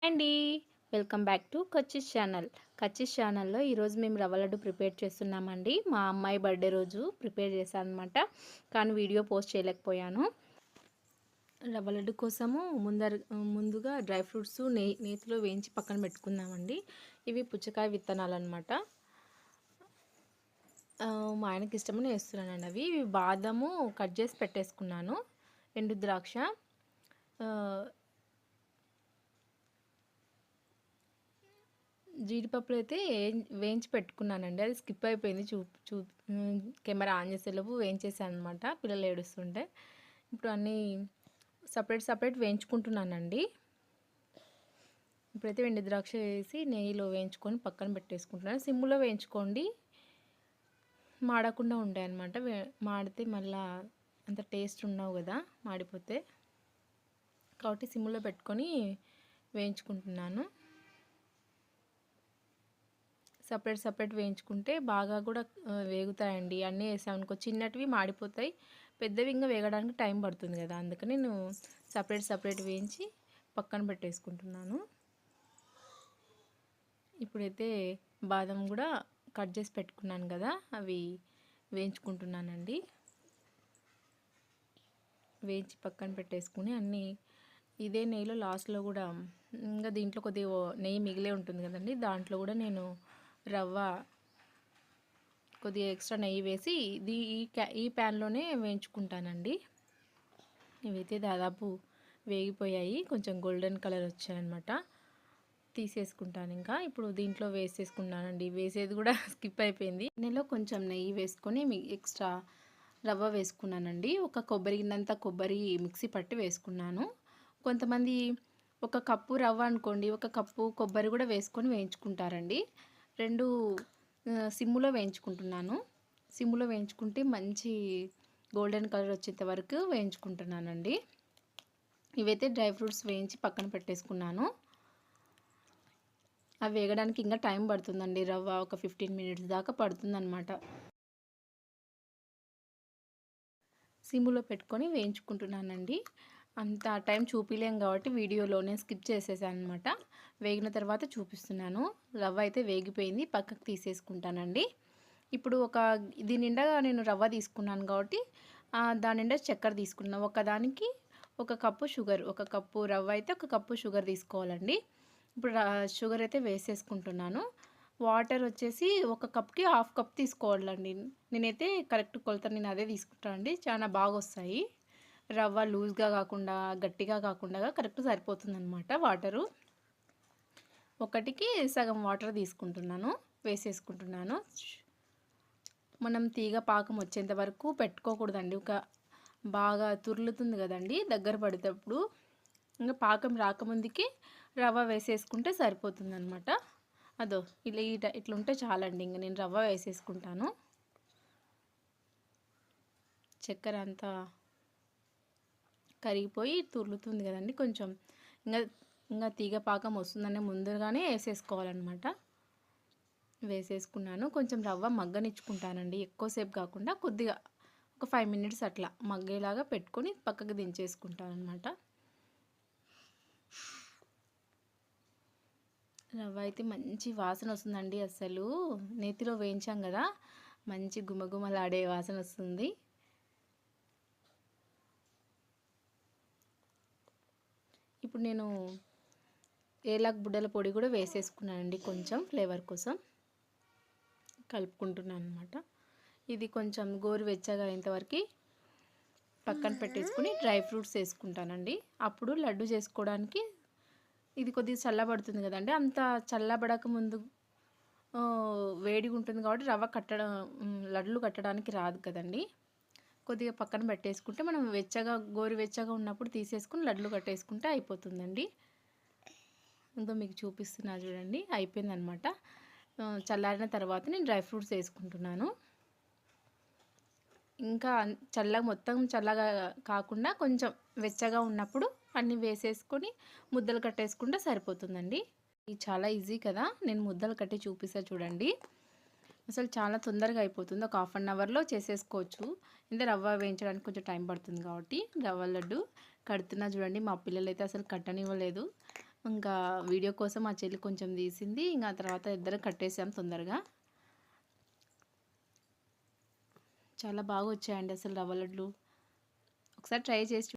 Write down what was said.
అండి. Welcome back to కచ్చిస్ channel. కచ్చిస్ ఛానల్‌లో ఈరోజు మేము రవ్వ లడ్డు ప్రిపేర్ చేస్తున్నామండి. మా అమ్మాయి బర్త్‌డే రోజు ప్రిపేర్ చేశాననమాట. కానీ వీడియో పోస్ట్ చేయలేకపోయాను. రవ్వ లడ్డు కోసము ముందుగా డ్రై ఫ్రూట్స్ నేతిలో వేయించి పక్కన పెట్టుకుందామండి. ఇవి పుచ్చకాయ విత్తనాలన్నమాట. మా ఆయనకి ఇష్టమని వేస్తున్నానండి అవి. ఇవి బాదము కట్ చేసి పెట్టేసుకున్నాను. ఎండు ద్రాక్ష, జీడిపప్పులు అయితే వేయించి పెట్టుకున్నానండి. అది స్కిప్ అయిపోయింది. కెమెరా ఆన్ చేసేలోపు వేయించేసాను అనమాట, పిల్లలు ఏడుస్తుంటే. ఇప్పుడు అన్నీ సపరేట్ వేయించుకుంటున్నానండి. ఇప్పుడైతే వెండి ద్రాక్ష వేసి నెయ్యిలో వేయించుకొని పక్కన పెట్టేసుకుంటున్నాను. సిమ్లో వేయించుకోండి, మాడకుండా ఉంటాయి అన్నమాట. మాడితే మళ్ళీ అంత టేస్ట్ ఉండవు కదా మాడిపోతే. కాబట్టి సిమ్లో పెట్టుకొని వేయించుకుంటున్నాను. సపరేట్ వేయించుకుంటే బాగా కూడా వేగుతాయండి. అన్నీ వేసామనుకో చిన్నటివి మాడిపోతాయి, పెద్దవి ఇంకా వేగడానికి టైం పడుతుంది కదా. అందుకని నేను సపరేట్ వేయించి పక్కన పెట్టేసుకుంటున్నాను. ఇప్పుడైతే బాదం కూడా కట్ చేసి పెట్టుకున్నాను కదా, అవి వేయించుకుంటున్నానండి. వేయించి పక్కన పెట్టేసుకుని అన్నీ ఇదే నెయ్యిలో లాస్ట్లో కూడా ఇంకా దీంట్లో కొద్దిగా నెయ్యి మిగిలే ఉంటుంది కదండి, దాంట్లో కూడా నేను రవ్వ కొద్దిగా ఎక్స్ట్రా నెయ్యి వేసి ఈ ప్యాన్లోనే వేయించుకుంటానండి. ఇవైతే దాదాపు వేగిపోయాయి, కొంచెం గోల్డెన్ కలర్ వచ్చాయన్నమాట. తీసేసుకుంటాను. ఇంకా ఇప్పుడు దీంట్లో వేసేసుకున్నానండి. వేసేది కూడా స్కిప్ అయిపోయింది. నెలలో కొంచెం నెయ్యి వేసుకొని ఎక్స్ట్రా రవ్వ వేసుకున్నానండి. ఒక కొబ్బరి గిన్నంత కొబ్బరి మిక్సీ పట్టి వేసుకున్నాను. కొంతమంది ఒక కప్పు రవ్వ అనుకోండి, ఒక కప్పు కొబ్బరి కూడా వేసుకొని వేయించుకుంటారండి. రెండు సిమ్ములో వేయించుకుంటున్నాను. సిమ్ములో వేయించుకుంటే మంచి గోల్డెన్ కలర్ వచ్చేంత వరకు వేయించుకుంటున్నానండి. ఇవైతే డ్రై ఫ్రూట్స్ వేయించి పక్కన పెట్టేసుకున్నాను. అవి వేగడానికి ఇంకా టైం పడుతుందండి. రవ్వ ఒక 15 మినిట్స్ దాకా పడుతుందన్నమాట. సిమ్ములో పెట్టుకొని వేయించుకుంటున్నానండి. అంత టైం చూపిలేం కాబట్టి వీడియోలోనే స్కిప్ చేసేసాను అనమాట. వేగిన తర్వాత చూపిస్తున్నాను. రవ్వ అయితే వేగిపోయింది, పక్కకు తీసేసుకుంటానండి. ఇప్పుడు దీని నిండా నేను రవ్వ తీసుకున్నాను కాబట్టి దాని నిండా చక్కెర తీసుకున్నాను. ఒకదానికి ఒక కప్పు షుగర్, ఒక కప్పు రవ్వ అయితే ఒక కప్పు షుగర్ తీసుకోవాలండి. ఇప్పుడు షుగర్ అయితే వేసేసుకుంటున్నాను. వాటర్ వచ్చేసి ఒక కప్కి హాఫ్ కప్ తీసుకోవాలండి. నేనైతే కరెక్ట్ కొలత నేను అదే తీసుకుంటానండి. చాలా బాగా వస్తాయి. రవ్వ లూజ్గా కాకుండా గట్టిగా కాకుండా కరెక్ట్ సరిపోతుందన్నమాట వాటరు. ఒకటికి సగం వాటర్ తీసుకుంటున్నాను, వేసేసుకుంటున్నాను. మనం తీగ పాకం వచ్చేంత వరకు పెట్టుకోకూడదండి. బాగా తుర్లుతుంది కదండి దగ్గర పడేటప్పుడు. ఇంకా పాకం రాకముందుకి రవ్వ వేసేసుకుంటే సరిపోతుందన్నమాట. అదో ఇట్లుంటే చాలండి. ఇంకా నేను రవ్వ వేసేసుకుంటాను. చక్కెర అంతా కరిగిపోయి తుర్లుతుంది కదండి కొంచెం. ఇంకా తీగ పాకం వస్తుందనే ముందుగానే వేసేసుకోవాలన్నమాట. వేసేసుకున్నాను. కొంచెం రవ్వ మగ్గనిచ్చుకుంటానండి, ఎక్కువసేపు కాకుండా కొద్దిగా ఒక 5 మినిట్స్ అట్లా మగ్గేలాగా పెట్టుకొని పక్కకు దించేసుకుంటాను అనమాట. రవ్వ అయితే మంచి వాసన వస్తుందండి. అసలు నేతిలో వేయించాం కదా, మంచి గుమగుమలాడే వాసన వస్తుంది. ఇప్పుడు నేను ఏలాక్ బుడ్డల పొడి కూడా వేసేసుకున్నానండి, కొంచెం ఫ్లేవర్ కోసం కలుపుకుంటున్నాను అనమాట. ఇది కొంచెం గోరువెచ్చగా అయ్యేంతవరకు పక్కన పెట్టేసుకుని డ్రై ఫ్రూట్స్ వేసుకుంటానండి. అప్పుడు లడ్డు చేసుకోవడానికి ఇది కొద్దిగా చల్లబడుతుంది కదండి. అంత చల్లబడక ముందు వేడిగా ఉంటుంది కాబట్టి రవ్వ లడ్లు కట్టడానికి రాదు కదండి. కొద్దిగా పక్కన పెట్టేసుకుంటే మనం గోరువెచ్చగా ఉన్నప్పుడు తీసేసుకుని లడ్లు కట్టేసుకుంటే అయిపోతుందండి. ఇంకో మీకు చూపిస్తున్నా చూడండి, అయిపోయిందనమాట. చల్లారిన తర్వాత నేను డ్రై ఫ్రూట్స్ వేసుకుంటున్నాను. ఇంకా మొత్తం చల్లగా కాకుండా కొంచెం వెచ్చగా ఉన్నప్పుడు అన్నీ వేసేసుకొని ముద్దలు కట్టేసుకుంటే సరిపోతుందండి. ఇది చాలా ఈజీ కదా, నేను ముద్దలు కట్టి చూపిస్తా చూడండి. అసలు చాలా తొందరగా అయిపోతుంది, ఒక హాఫ్ అన్ అవర్లో చేసేసుకోవచ్చు. ఇంత రవ్వ వేయించడానికి కొంచెం టైం పడుతుంది కాబట్టి. రవ్వ లడ్డు కడుతున్నా చూడండి, మా పిల్లలు అయితే అసలు కట్టనివ్వలేదు. ఇంకా వీడియో కోసం మా చెల్లి కొంచెం తీసింది. ఇంకా తర్వాత ఇద్దరం కట్టేసాం తొందరగా. చాలా బాగా వచ్చాయండి అసలు రవ్వ లడ్లు. ఒకసారి ట్రై చేసి